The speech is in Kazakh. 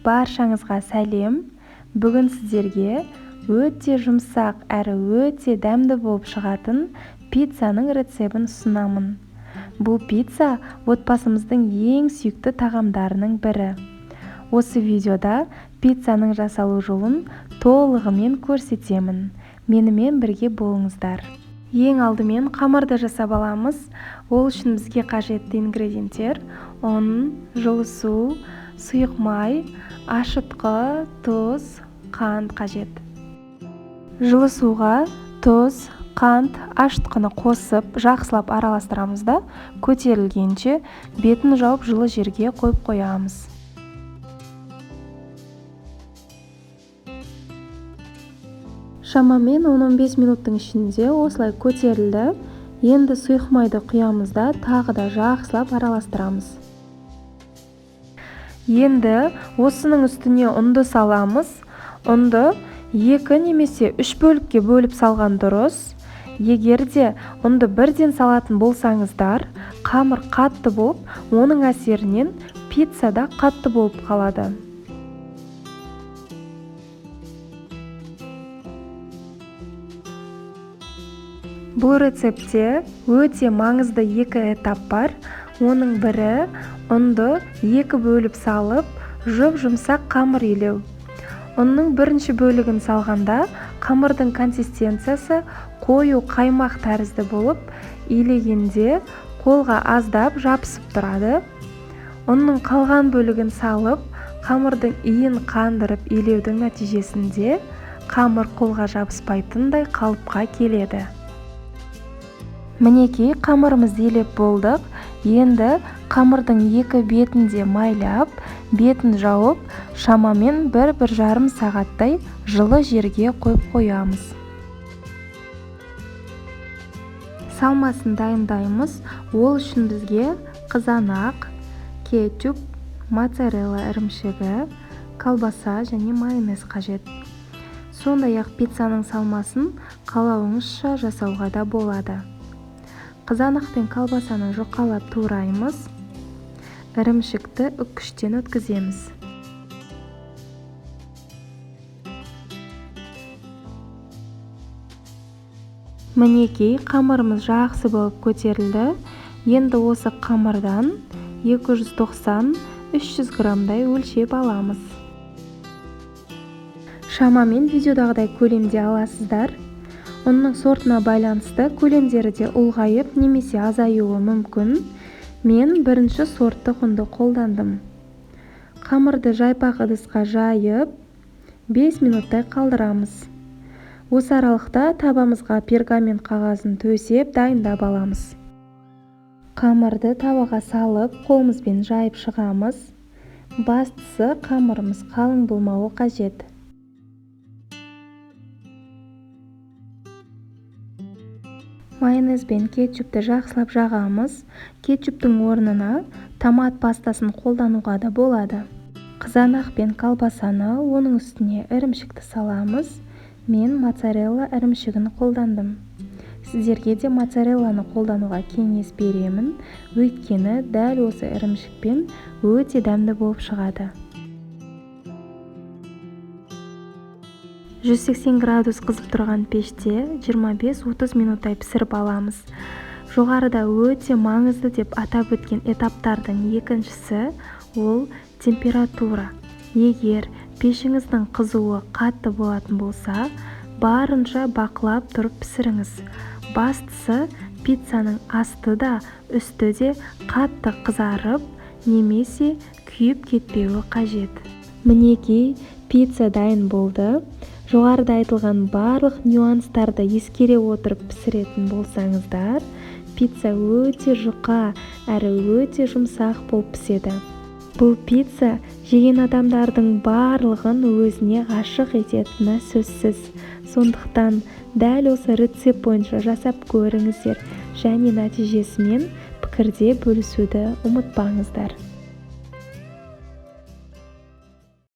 Баршаңызға сәлем. Бүгін сіздерге өте жұмсақ әрі өте дәмді болып шығатын пиццаның рецебін ұсынамын. Бұл пицца отбасымыздың ең сүйікті тағамдарының бірі. Осы видеода пиццаның жасалу жолын толығымен көрсетемін. Менімен бірге болыңыздар. Ең алдымен қамырды жасап аламыз. Ол үшін бізге қажетті ингредиенттер: ұн, жылы су, сұйық май, ашытқы, тұз, қант қажет. Жылы суға тұз, қант, ашытқыны қосып, жақсылап араластырамыз да көтерілгенше бетін жауып жылы жерге қойып қоямыз. Шамамен 10-15 минуттың ішінде осылай көтерілді. Енді сұйық майды құямыз да тағы да жақсылап араластырамыз. Енді осының үстіне ұнды саламыз. Ұнды 2 немесе 3 бөлікке бөліп салған дұрыс. Егер де ұнды бірден салатын болсаңыздар, қамыр қатты болып, оның әсерінен пицца да қатты болып қалады. Бұл рецептте өте маңызды 2 этап бар. Оның бірі ұнды 2 бөліп салып, жұп-жұмсақ қамыр илеу. Ұнның бірінші бөлігін салғанда қамырдың консистенциясы қою қаймақ тәрізді болып, илегенде қолға аздап жабысып тұрады. Ұнның қалған бөлігін салып, қамырдың иін қандырып илеудің нәтижесінде қамыр қолға жабыспайтындай қалыпқа келеді. Мінекей, қамырымызды илеп болдық. Енді қамырдың 2 бетінде майлап, бетін жауып, шамамен 1-1,5 сағаттай жылы жерге қойып қоямыз. Салмасын дайындаймыз. Ол үшін бізге қызанақ, кетчуп, моцарелла ірімшігі, колбаса және майонез қажет. Сондай-ақ пиццаның салмасын қалауыңызша жасауға да болады. Қызанақ пен колбасаны жұқалап тураймыз. Ірімшікті үккіштен өткіземіз. Мінекей, қамырымыз жақсы болып көтерілді. Енді осы қамырдан 290-300 граммдай өлшеп аламыз. Шамамен видеодағыдай көлемде аласыздар. Ұнның сортына байланысты көлемдері де ұлғайып немесе азаюы мүмкін. Мен бірінші сорттық ұнды қолдандым. Қамырды жайпақ ыдысқа жайып, 5 минуттай қалдырамыз. Осы аралықта табамызға пергамент қағазын төсеп дайындап аламыз. Қамырды табаға салып, қолымызбен жайып шығамыз. Бастысы қамырымыз қалың болмауы қажет. Майонез бен кетчупты жақсылап жағамыз. Кетчуптың орнына томат пастасын қолдануға да болады. Қызанақ пен колбасаны, оның үстіне ірімшікті саламыз. Мен моцарелла ірімшігін қолдандым. Сіздерге де моцарелланы қолдануға кеңес беремін, өйткені дәл осы ірімшікпен өте дәмді болып шығады. 180 градус қызып тұрған пеште 25-30 минуттай пісіріп аламыз. Жоғарыда өте маңызды деп атап өткен этаптардың екіншісі ол температура. Егер пешіңіздің қызуы қатты болатын болса, барынша бақылап тұрып пісіріңіз. Бастысы пиццаның асты да үсті де қатты қызарып немесе күйіп кетпеуі қажет. Мінекей, пицца дайын болды. Жоғарыда айтылған барлық нюанстарды ескере отырып пісіретін болсаңыздар, пицца өте жұқа әрі өте жұмсақ болып піседі. Бұл пицца жеген адамдардың барлығын өзіне ғашық ететіні сөзсіз. Сондықтан дәл осы рецепт бойынша жасап көріңіздер және нәтижесімен пікірде бөлісуді ұмытпаңыздар.